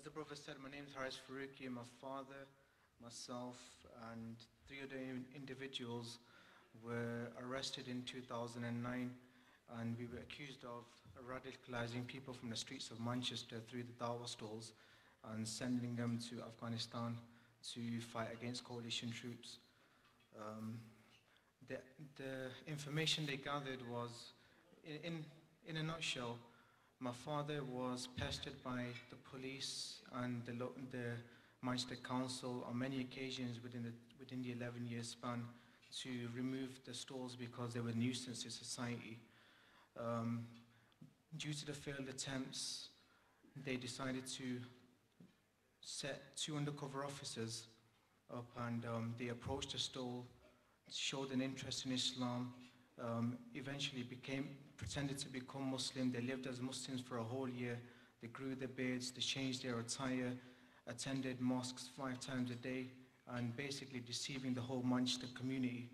the brother said, my name is Munir Farooqi. My father, myself, and 3 other individuals were arrested in 2009, and we were accused of radicalizing people from the streets of Manchester through the Dawah stalls and sending them to Afghanistan to fight against coalition troops. The information they gathered was, in a nutshell, my father was pestered by the police and the Manchester Council on many occasions within the 11-year span to remove the stalls because they were a nuisance to society. Due to the failed attempts, they decided to set 2 undercover officers up, and they approached the stall, showed an interest in Islam, eventually pretended to become Muslim. They lived as Muslims for a whole year. They grew their beards, they changed their attire, attended mosques 5 times a day, and basically deceiving the whole Manchester community.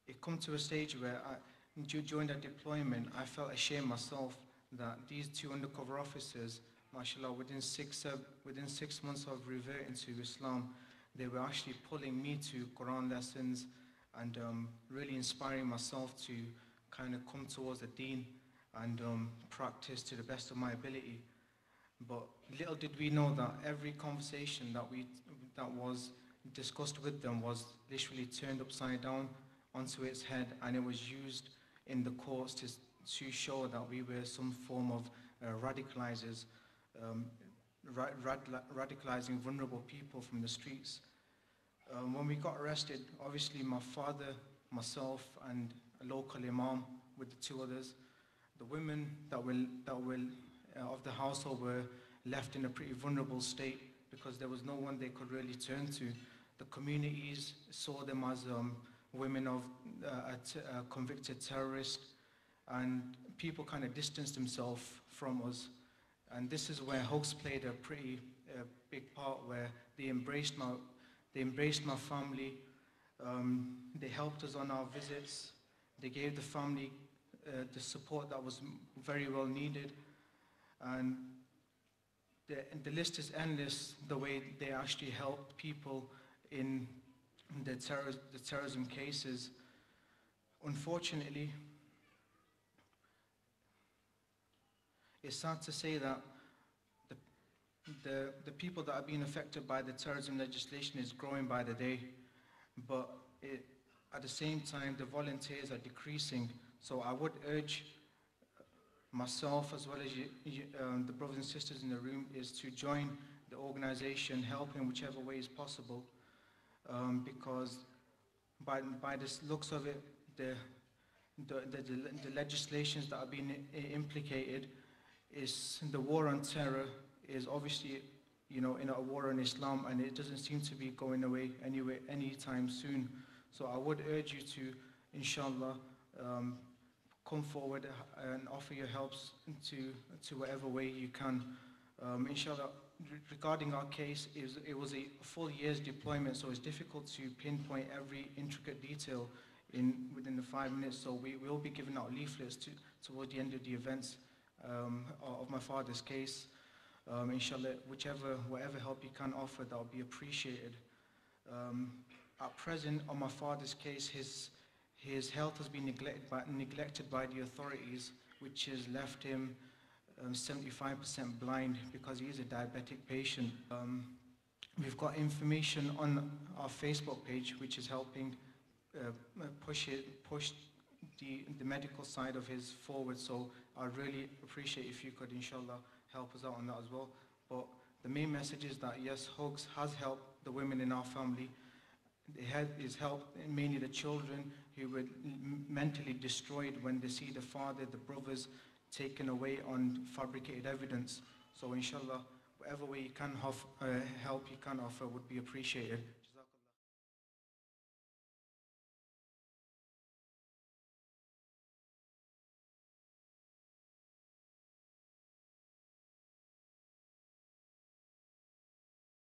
It come to a stage where during that deployment, I felt ashamed myself that these 2 undercover officers, mashallah, within 6 months of reverting to Islam, they were actually pulling me to Quran lessons and really inspiring myself to kind of come towards the deen and practice to the best of my ability. But little did we know that every conversation that was discussed with them was literally turned upside down onto its head, and it was used in the courts to show that we were some form of radicalizers, radicalizing vulnerable people from the streets. When we got arrested, obviously my father, myself, and a local imam with the 2 others, the women that were of the household were left in a pretty vulnerable state because there was no one they could really turn to. The communities saw them as women of a convicted terrorist, and people kind of distanced themselves from us. And this is where HHUGS played a pretty big part, where they embraced my family, they helped us on our visits, they gave the family the support that was very well needed, and the list is endless, the way they actually helped people in the terrorism cases. Unfortunately, it's sad to say that the people that are being affected by the terrorism legislation is growing by the day, but at the same time the volunteers are decreasing. So I would urge myself as well as the brothers and sisters in the room is to join the organization, help in whichever way is possible, because by the looks of it, the legislations that are being implicated is the war on terror is obviously, in a war on Islam, and it doesn't seem to be going away anyway anytime soon. So I would urge you to, inshallah, come forward and offer your helps to whatever way you can. Inshallah, regarding our case, it was a full year's deployment, so it's difficult to pinpoint every intricate detail within the 5 minutes. So we will be giving out leaflets toward the end of the events of my father's case. Inshallah, whatever help you can offer, that will be appreciated. At present, on my father's case, his health has been neglected by the authorities, which has left him 75% blind because he is a diabetic patient. We've got information on our Facebook page, which is helping push the medical side of his forward. So I'd really appreciate if you could, inshallah, help us out on that as well. But the main message is that yes, HHUGS has helped the women in our family. It has helped mainly the children who were mentally destroyed when they see the father, the brothers taken away on fabricated evidence. So inshallah, whatever way you can help you can offer would be appreciated.